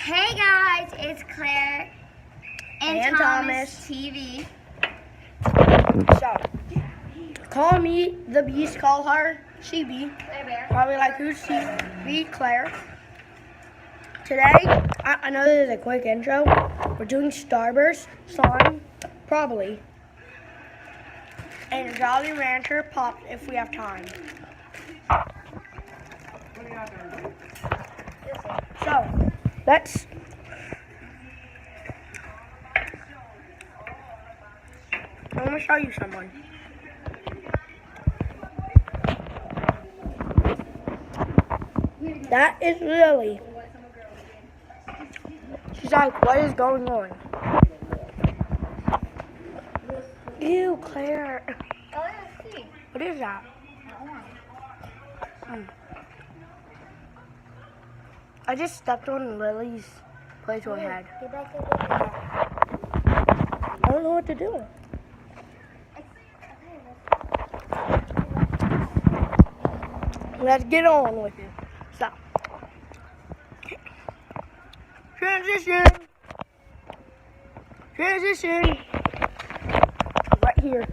Hey guys, it's Claire and Thomas TV. So, call me the Beast, call her She Bee. Probably like who's She Bee, Claire. Today, I know this is a quick intro. We're doing Starburst, slime, probably, and Jolly Rancher Pop if we have time. So, let's. I'm gonna show you someone. That is Lily. She's like, what is going on? Ew, Claire. Oh, let's see. What is that? I just stepped on Lily's playtoy head. Get back. I don't know what to do. Let's get on with it. So, transition, right here.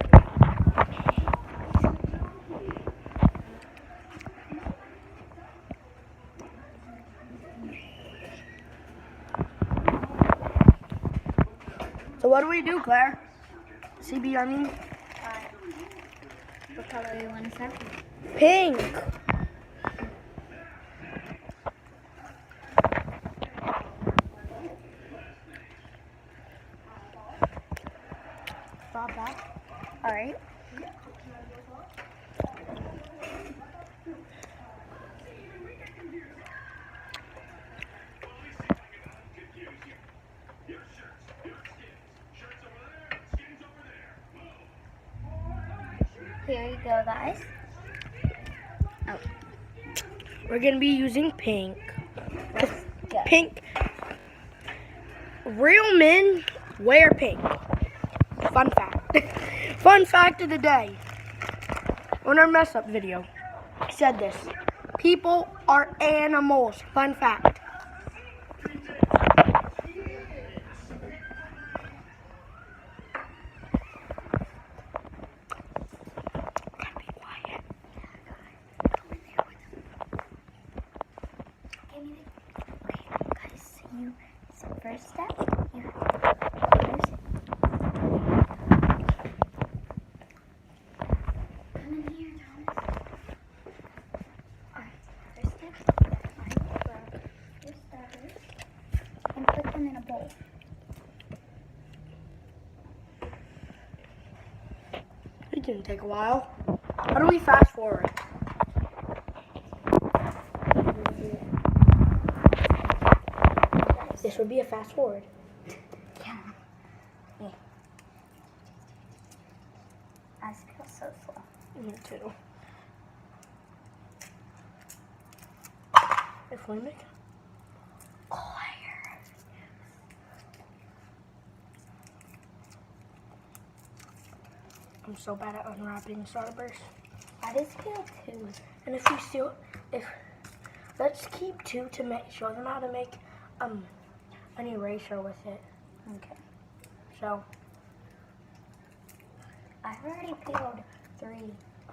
So what do we do, Claire? CB, I mean? What color do you want to set? Pink. Bob back. All right. Here you go, guys. Oh. We're gonna be using pink. Let's go. Pink. Real men wear pink. Fun fact. Fun fact of the day. On our mess up video, I said this. People are animals. Fun fact. First step, come in here, Thomas. Alright, first step, grab your starters and put them in a bowl. It didn't take a while. How do we fast forward? This would be a fast forward. Yeah. I feel so slow. Me too. If we make Claire. I'm so bad at unwrapping Starburst. I just feel two. And if let's keep two to show them how to make an eraser with it. Okay. So I've already peeled 3.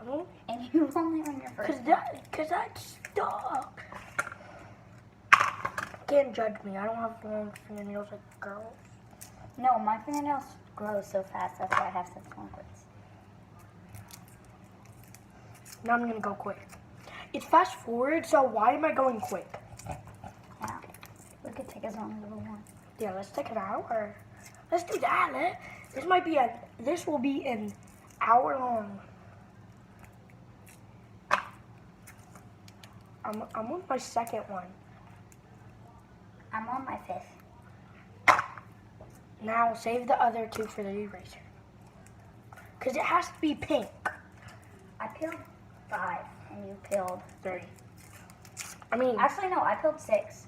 oh, And you only on your first one. cause that's stuck. Can't judge me. I don't have long fingernails like girls. No, my fingernails grow so fast. That's why I have such long ones. Now I'm gonna go quick. It's fast forward, so why am I going quick? Yeah. We could take as long as we want. Yeah, let's take an hour. Let's do that. This will be an hour long. I'm on my second one. I'm on my 5th. Now save the other 2 for the eraser. Cause it has to be pink. I peeled 5 and you peeled 3. I mean, Actually, no, I peeled 6.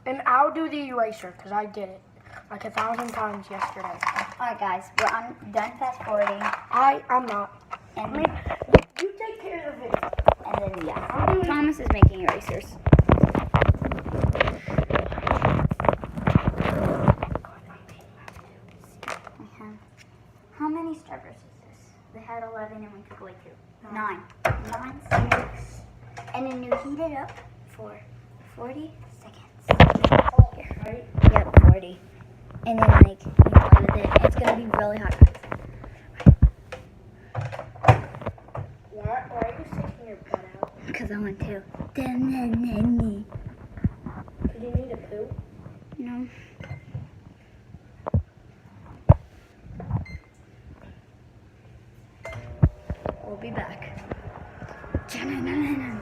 and I'll do the eraser because I did it like 1,000 times yesterday. Alright, guys, I'm done fast forwarding. I'm not. And, I mean, you take care of the video. and then, yeah, Thomas is making erasers. heat it up for 40 seconds. Here. Right? Yep, 40. And then, like, you play with it. It's going to be really hot, guys. Why are you sticking your butt out? Because I want to. Do you need a poo? No. We'll be back. Done.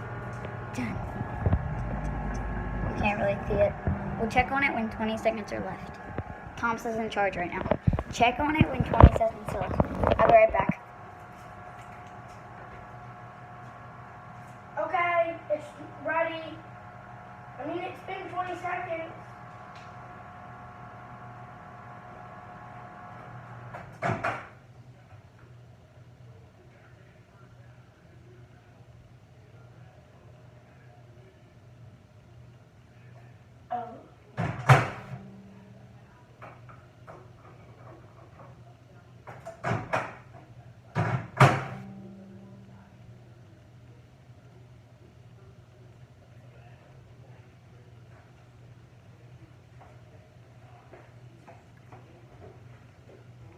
You can't really see it. We'll check on it when 20 seconds are left. Tom's is in charge right now. Check on it when 20 seconds are left. I'll be right back. Okay, it's ready. I mean, it's been 20 seconds.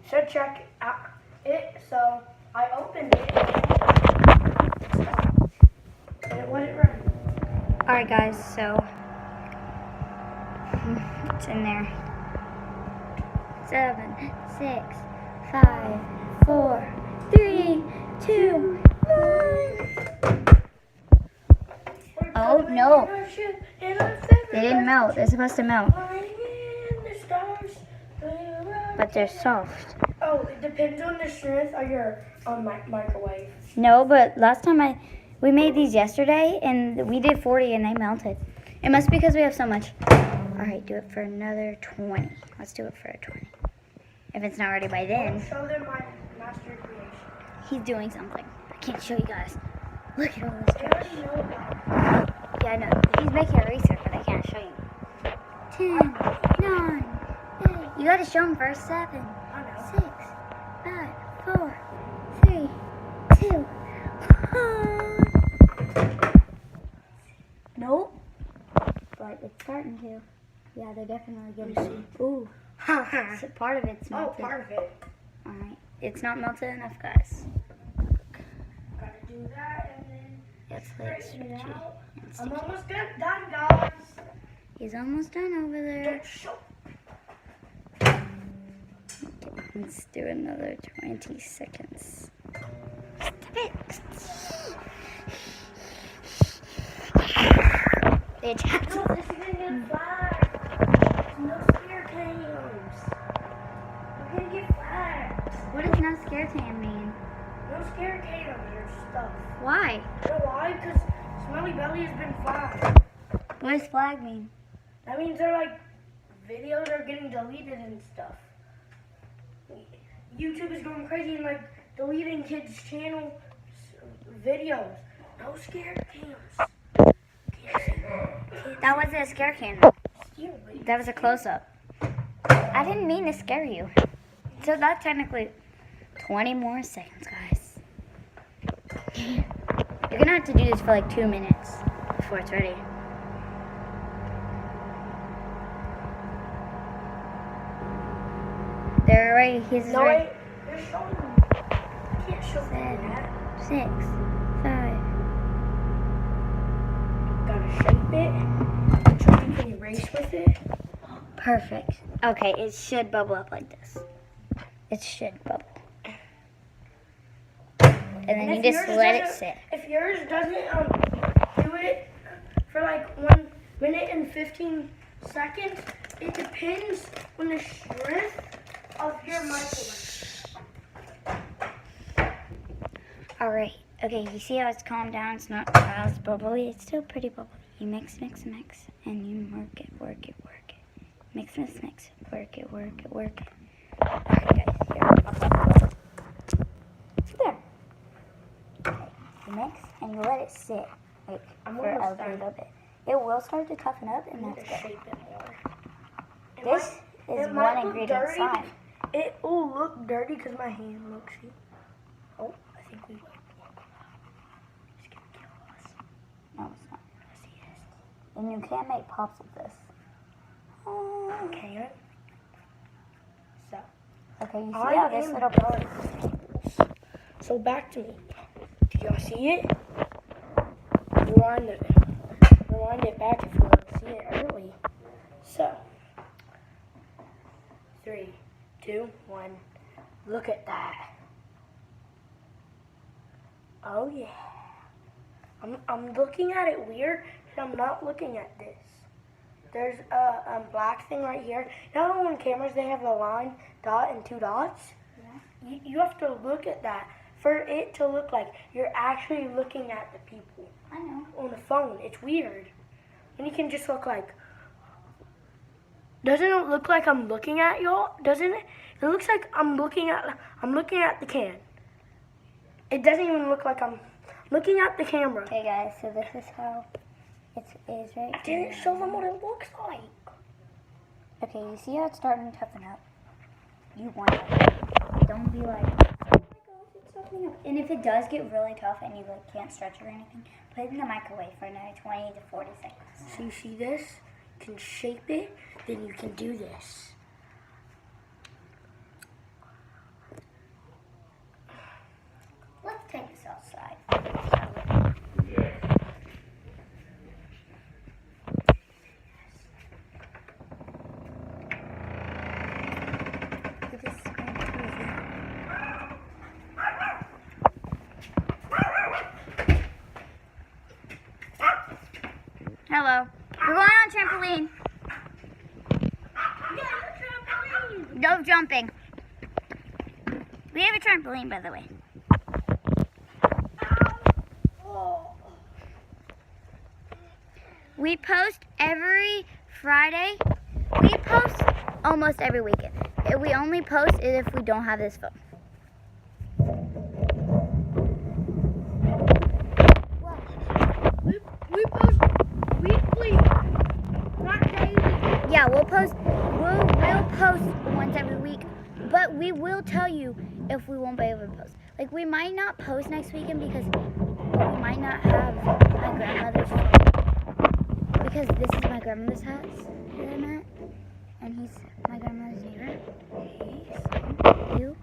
Should check out it, so I opened it and it wasn't running. Alright, guys, so it's in there. 7, 6, 5, 4, 3, 2, 1. Oh, no. They didn't melt. They're supposed to melt. But they're soft. Oh, it depends on the strength of your microwave. No, but last time we made these yesterday, and we did 40, and they melted. It must be because we have so much. All right, do it for another 20. Let's do it for a 20. If it's not ready by then. Show them my master creation. He's doing something. I can't show you guys. Look at all this They trash. already know about it. Yeah, I know. He's making a research, but I can't show you. 10, 9, 8. You gotta show him first. 7, I know. 6, 5, 4, 3, 2, 1. Nope. But it's starting to. Yeah, they're definitely Let me getting. Ooh. So part of it's Oh, melted. part of it. Alright. It's not melted enough, guys. Gotta do that and then It's like straighten it stretchy out. and I'm sticky. almost done, guys. He's almost done over there. Don't show. Okay, let's do another 20 seconds. Stop it. They attacked. No, this is gonna get flagged. No scare cams. We're gonna get flagged. What does no scare tan mean? No scare cams or stuff. Why? You know why? Because Smelly Belly has been flagged. What does flag mean? That means they're like, videos are getting deleted and stuff. YouTube is going crazy and like deleting kids' channel videos. No scare cams. That wasn't a scare can. Seriously. That was a close-up. I didn't mean to scare you. So that's technically 20 more seconds, guys. You're gonna have to do this for like 2 minutes before it's ready. They're ready. He's No, ready. wait. You're showing me. I can't show them 7, that. 6, 5. Gotta shape it. So you can erase with it. Perfect. Okay, it should bubble up like this. It should bubble. And then you if just yours let it doesn't- sit. If yours doesn't do it for like 1 minute and 15 seconds, it depends on the strength of your microwave. Alright. Okay, you see how it's calmed down? It's not as bubbly. It's still pretty bubbly. You mix, and you work it. Mix, work it. Alright, guys, here. There. Okay, you mix, and you let it sit, like, I'm for almost a done. little bit. It will start to toughen up, I and need that's to good. shape it more. It This might- is it might one look ingredient dirty. slime. It will look dirty because my hand looks. See? Oh, I think we wiped one. It's gonna kill us. No, it's not. And you can't make pops with this. Okay. So, Okay, you see I how this am little done. So back to me. Do y'all see it? Rewind it back if you want to see it early. So, 3, 2, 1. Look at that. Oh yeah. I'm looking at it weird, and I'm not looking at this. There's a black thing right here. You know on cameras they have the line, dot, and 2 dots? Yeah. You have to look at that for it to look like you're actually looking at the people I know. on the phone. It's weird. And you can just look like, doesn't it look like I'm looking at y'all? Doesn't it? It looks like I'm looking at the can. It doesn't even look like I'm looking at the camera. Okay, guys, so this is how it is right I didn't here. show them what it looks like. Okay, you see how it's starting to toughen up? You want it. Don't be like, oh my gosh, it's toughening up. And if it does get really tough and you like can't stretch it or anything, put it in the microwave for another 20 to 40 seconds. So you see this? You can shape it, then you can do this. Let's take this outside. Hello. We're going on trampoline. No jumping. We have a trampoline, by the way. We post every Friday. We post almost every weekend. We only post it if we don't have this phone. We post weekly, not daily. Yeah, we'll post once every week, but we will tell you if we won't be able to post. Like, we might not post next weekend because we might not have my grandmother's phone. Because this is my grandmother's house that I'm at, and he's my grandmother's neighbor. You.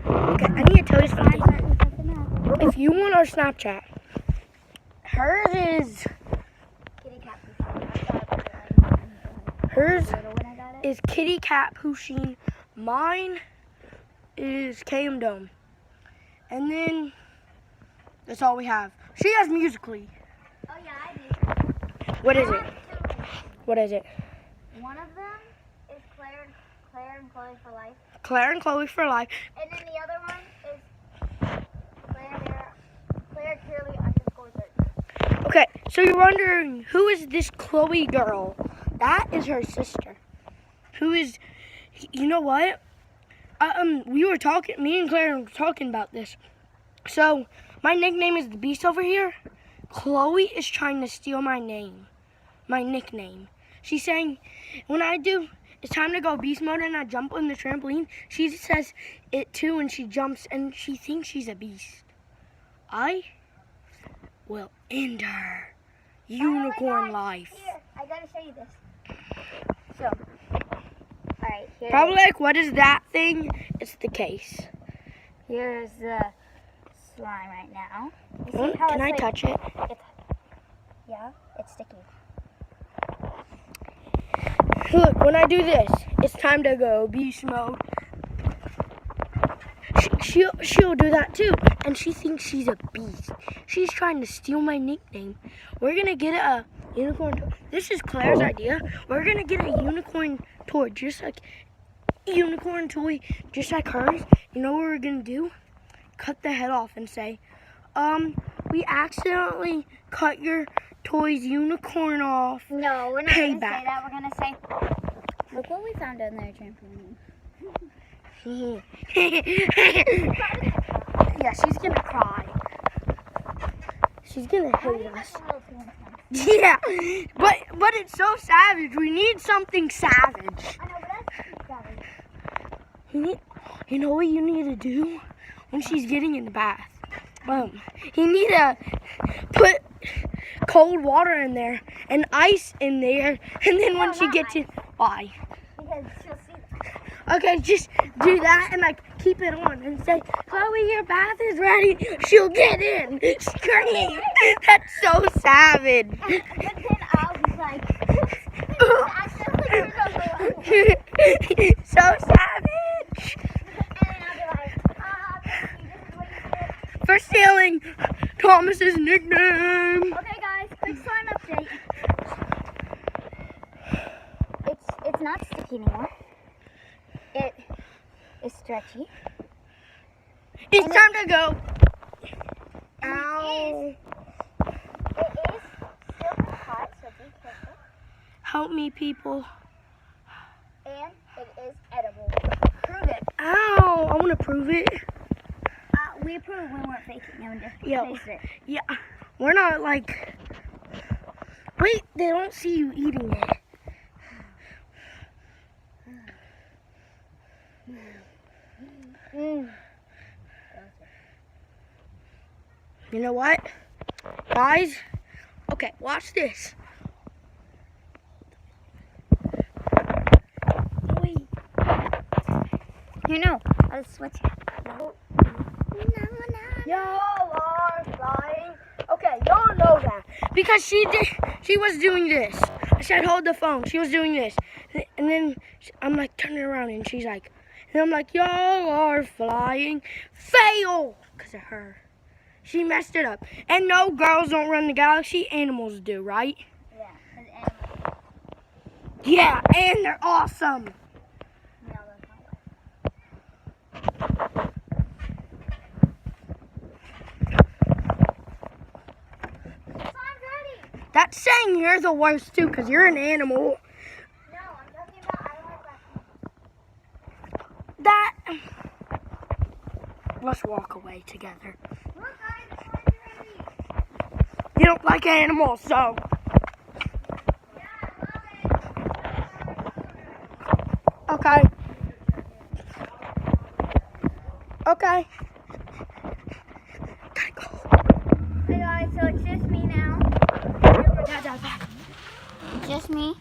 Okay, I need to tell you something. If you want our Snapchat, hers is Kitty Cat Pushing. Mine is KM Dome. And then that's all we have. She has Musically. Oh yeah, I do. What is it? What is it? One of them is Claire and Chloe for life. Claire and Chloe for life. And then the other one is Claire Curly _13. Okay, so you're wondering, who is this Chloe girl? That is her sister. Who is, you know what? Me and Claire were talking about this. So, my nickname is the Beast over here. Chloe is trying to steal my name, my nickname. She's saying, when I do, it's time to go beast mode and I jump on the trampoline, she says it too and she jumps and she thinks she's a beast. I will end her unicorn life. Here, I gotta show you this. So, alright, here. Probably like, what is that thing? It's the case. Here's the slime right now. You see Oh, how can I it's touch it? Yeah, it's sticky. Look, when I do this, it's time to go beast mode. She'll do that too, and she thinks she's a beast. She's trying to steal my nickname. We're gonna get a unicorn toy. This is Claire's idea. We're gonna get a unicorn toy, just like hers. You know what we're gonna do? Cut the head off and say, we accidentally cut your toy's unicorn off. No, we're not Payback. gonna say that. We're gonna say, look what we found on their trampoline. Yeah, she's gonna cry. She's gonna hate us. Yeah, but it's so savage. We need something savage. I know, but that's savage. You know what you need to do when she's getting in the bath? You need to put cold water in there and ice in there, and then once you get to why? Because she'll see that. Okay, just do that and like keep it on and say, Chloe, your bath is ready. She'll get in. Scream. That's so savage. But then I'll be like, so savage. and then I'll be like, you just wasted. For stealing Thomas's nickname. Okay, guys, quick slime update. It's not sticky anymore. It is stretchy. It's time to go. And Ow. It is still hot, so be careful. Help me, people. And it is edible. Prove it. Ow. I want to prove it. We proved we weren't faking it. Yo. Taste it. Yeah. We're not like. Wait, they don't see you eating it. You know what? Guys? Okay, watch this. Wait. You know, I was switching. Y'all are flying. Okay, y'all know that. Because she was doing this. I said, hold the phone. She was doing this. And then I'm like, turning around and she's like, and I'm like, y'all are flying. Fail! Because of her. She messed it up. And no, girls don't run the galaxy. Animals do, right? Yeah, because animals. Yeah, and they're awesome. No, that's not right. Slime's ready. That's saying you're the worst too, because you're an animal. No, I'm talking about I don't like That. Let's walk away together. Look, guys, slime's ready. You don't like animals, so. Okay. Okay. Gotta go. Hey guys, so it's just me now. Just me.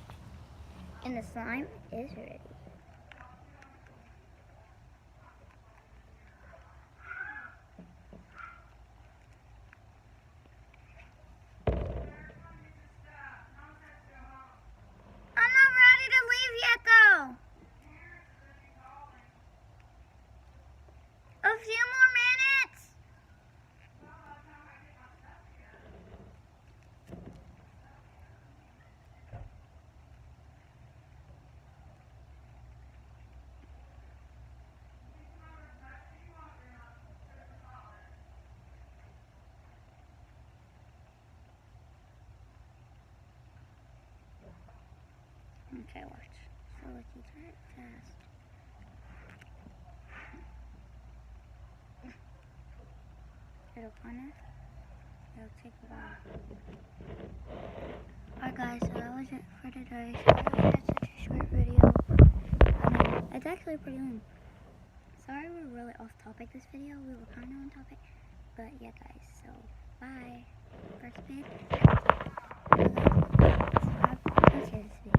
And the slime is ready. I'm not ready to leave yet though. A few more minutes. Okay, watch. So like you turn it fast. It'll it'll take a while. Alright guys, so that was it for today. Sorry we had such a short video. I mean, it's actually pretty long. Sorry we're really off topic this video. We were kind of on topic. But yeah guys, so bye. First bid. Subscribe and share this video.